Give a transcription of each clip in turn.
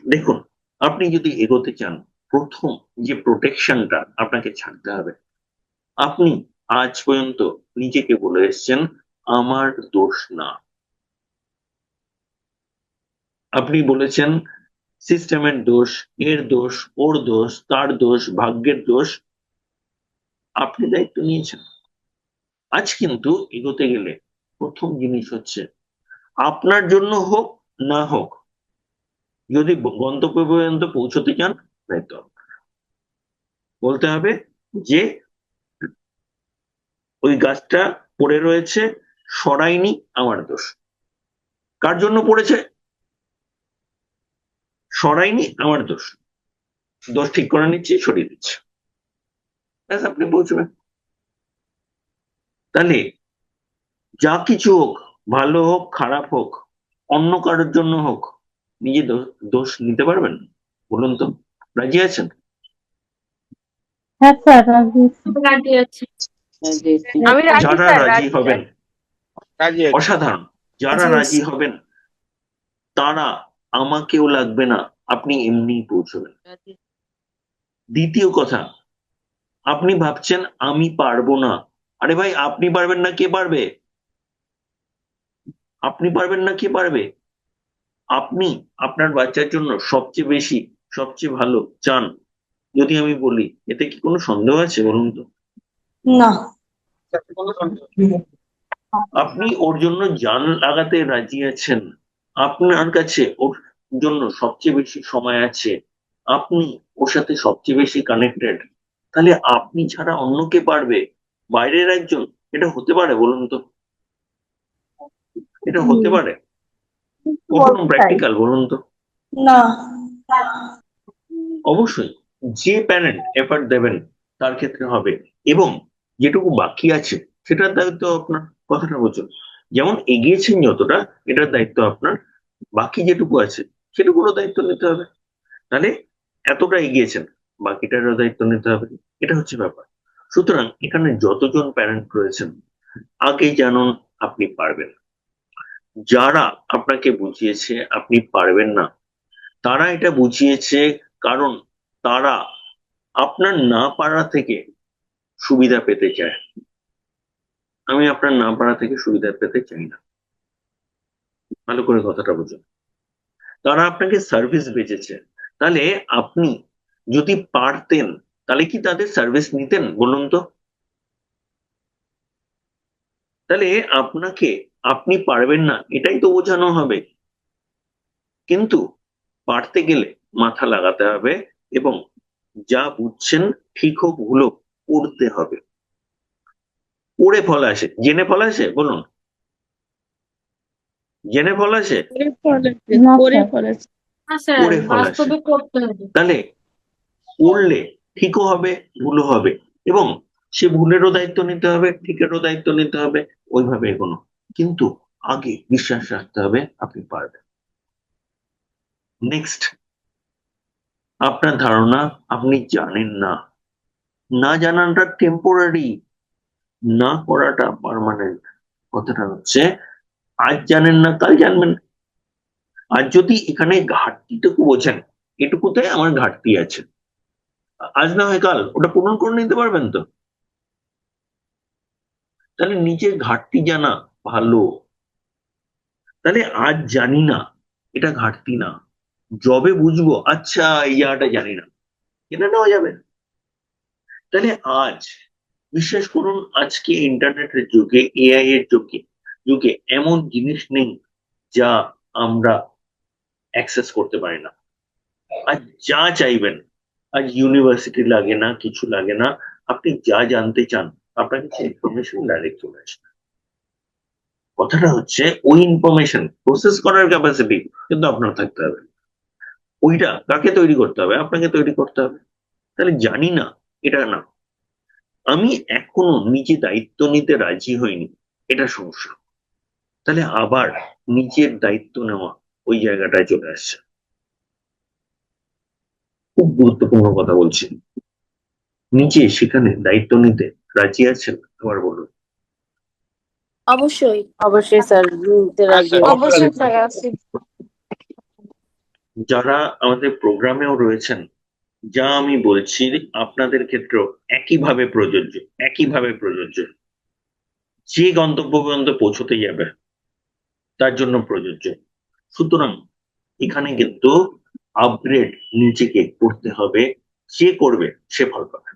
দেখুন, আপনি যদি এগোতে চান, প্রথম যে প্রোটেকশনটা আপনাকে ছাড়তে হবে। আপনি আজ পর্যন্ত নিজেকে বলে এসছেন আমার দোষ না। আপনি বলেছেন সিস্টেমের দোষ, এর দোষ, ওর দোষ, তার দোষ, ভাগ্যের দোষ। আপনি দায়িত্ব নিয়েছেন। আজ কিন্তু এগোতে গেলে প্রথম জিনিস হচ্ছে আপনার জন্য হোক না হোক, যদি গন্তব্য পর্যন্ত পৌঁছতে চান, দায়িত্ব আপনার। বলতে হবে যে ওই গাছটা পড়ে রয়েছে, সরাইনি, আমার দোষ। কার জন্য পড়েছে? সরাইনি, আমার দোষ। দোষ ঠিক করে নিচ্ছি, সরিয়ে দিচ্ছি, ব্যাস আপনি পৌঁছবেন। তাহলে যা কিছু হোক, ভালো হোক খারাপ হোক, অন্য কারোর জন্য হোক, নিজে দোষ নিতে পারবেন? বলুন তো, রাজি আছেন? হ্যাঁ স্যার, রাজি আছি। রাজি আছি। আমি রাজি যারা স্যার, রাজি রাজি হবেন, রাজি আছি। অসাধারণ। যারা রাজি হবেন তারা আমাকেও লাগবে না, আপনি এমনি পৌঁছবেন। দ্বিতীয় কথা, আপনি ভাবছেন আমি পারবো না। আরে ভাই, আপনি পারবেন না, কে পারবে? আপনি পারবেন না, কে পারবে? আপনি আপনার বাচ্চার জন্য সবচেয়ে বেশি, সবচেয়ে ভালো চান, যদি আমি বলি, এতে কি কোনো সন্দেহ আছে বলুন তো? না। আপনি ওর জন্য জান লাগাতে রাজি আছেন, আপনার কাছে ওর জন্য সবচেয়ে বেশি সময় আছে, আপনি ওর সাথে সবচেয়ে বেশি কানেক্টেড। তাহলে আপনি ছাড়া অন্য কে পারবে? বাইরের একজন? এটা হতে পারে বলুন তো? এটা হতে পারে কখনো বলতে চাই প্র্যাকটিক্যাল বলুন তো? না। অবশ্যই যে প্যারেন্ট এফার্ট দেবেন তার ক্ষেত্রে হবে। এবং যেটুকু বাকি আছে সেটার দায়িত্ব আপনার। কথাটা বুঝুন, যেমন এগিয়েছেন যতটা, এটার দায়িত্ব আপনার। বাকি যেটুকু আছে সেটুকুরও দায়িত্ব নিতে হবে। তাহলে এতটা এগিয়েছেন, বাকিটারও দায়িত্ব নিতে হবে। এটা হচ্ছে ব্যাপার। সুতরাং এখানে যতজন প্যারেন্ট রয়েছেন, আগে জানুন আপনি পারবেন। যারা আপনাকে বুঝিয়েছে আপনি পারবেন না, তারা এটা বুঝিয়েছে কারণ তারা আপনার না পারা থেকে সুবিধা পেতে চায়। আমি আপনার না পারা থেকে সুবিধা পেতে চাই না। ভালো করে কথাটা বুঝুন। তারা আপনাকে সার্ভিস বেচেছে। তাহলে আপনি যদি পারতেন, তাহলে কি তাদের সার্ভিস নিতেন বলুন তো? তাহলে আপনাকে, আপনি পারবেন না এটাই তো বোঝানো হবে। কিন্তু পারতে গেলে মাথা লাগাতে হবে, এবং যা বুঝছেন ঠিক হোক ভুল হোক, করতে হবে। পড়ে ফল আসে, জেনে ফল আসে বলুন? জেনে ফল আসে? না করে স্যার। ফেলেছে। হ্যাঁ স্যার, পড়ে ফল আসে। বাস্তবে করতে হবে। তাহলে পড়লে ঠিকও হবে, ভুলও হবে, এবং সে ভুলেরও দায়িত্ব নিতে হবে, ঠিকেরও দায়িত্ব নিতে হবে, ওইভাবে এগোনো। কিন্তু আগে বিশ্বাস রাখতে হবে আপনি পারবেন। নেক্সট, আপনার ধারণা আপনি জানেন না। না জানাটা টেম্পোরারি, না করাটা পার্মানেন্ট। কথাটা হচ্ছে আজ জানেন না, কাল জানবেন। আর যদি এখানে ঘাটতিটুকু বোঝেন, এটুকুতে আমার ঘাটতি আছে, আজ না হয় কাল ওটা পূরণ করে নিতে পারবেন তো? তাহলে নিজের ঘাটতি জানা ভালো। তাহলে আজ জানি না, এটা ঘাটতি না। যবে বুঝবো আচ্ছা এই জায়গাটা জানি না, জেনে নেওয়া যাবে। তাহলে আজ, বিশ্বাস করুন, আজকে ইন্টারনেটের যুগে, এআই এর যুগে যুগে এমন জিনিস নেই যা আমরা অ্যাক্সেস করতে পারি না। আজ যা চাইবেন, আজ ইউনিভার্সিটি লাগে না, কিছু লাগে না। আপনি যা জানতে চান, আপনার কাছে ইনফরমেশন ডাইরেক্ট চলে আসবে। কথাটা হচ্ছে ওই ইনফরমেশন প্রসেস করার ক্যাপাসিটি কিন্তু আপনার থাকতে হবে। ওইটা কাকে তৈরি করতে হবে? আপনাকে তৈরি করতে হবে। তাহলে জানি না, এটা না। আমি এখনো নিজে দায়িত্ব নিতে রাজি হইনি, এটা সমস্যা। তাহলে আবার নিজের দায়িত্ব নেওয়া ওই জায়গাটায় চলে আসছে। খুব গুরুত্বপূর্ণ কথা বলছি। নিজে সেখানে দায়িত্ব নিতে রাজি আছেন? আবার বলুন। অবশ্যই। অবশ্যই স্যার, নিতে রাজি আছি। অবশ্যই স্যার, আছি। যারা আমাদের প্রোগ্রামেও রয়েছেন, যা আমি বলছি আপনাদের ক্ষেত্রেও একইভাবে প্রযোজ্য। যে গন্তব্য পর্যন্ত পৌঁছতে যাবে তার জন্য প্রযোজ্য। সুতরাং এখানে কিন্তু আপগ্রেড নিজেকে করতে হবে, যে করবে সে ফল পাবে।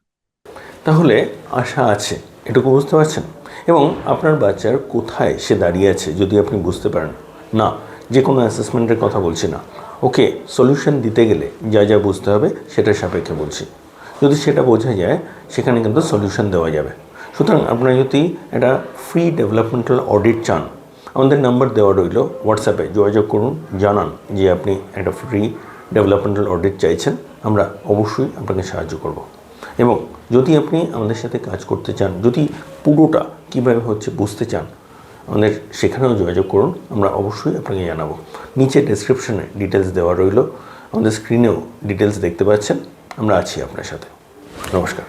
তাহলে আশা আছে, এটুকু বুঝতে পারছেন? এবং আপনার বাচ্চার কোথায় সে দাঁড়িয়ে আছে যদি আপনি বুঝতে পারেন, না যে কোনো অ্যাসেসমেন্টের কথা বলছি না, ওকে সলিউশন দিতে গেলে যা যা বুঝতে হবে সেটার সাপেক্ষে বলছি। যদি সেটা বোঝা যায় সেখানে কিন্তু সলিউশন দেওয়া যাবে। সুতরাং আপনারা যদি একটা ফ্রি ডেভেলপমেন্টাল অডিট চান, আমাদের নাম্বার দেওয়া রইল, হোয়াটসঅ্যাপে যোগাযোগ করুন, জানান যে আপনি একটা ফ্রি ডেভেলপমেন্টাল অডিট চাইছেন, আমরা অবশ্যই আপনাকে সাহায্য করব। এবং যদি আপনি আমাদের সাথে কাজ করতে চান, যদি পুরোটা কীভাবে হচ্ছে বুঝতে চান, আমাদের সেখানেও যোগাযোগ করুন, আমরা অবশ্যই আপনাকে জানাবো। নিচে ডেসক্রিপশনে ডিটেলস দেওয়া রইল, আমাদের স্ক্রিনেও ডিটেলস দেখতে পাচ্ছেন। আমরা আছি আপনার সাথে। নমস্কার।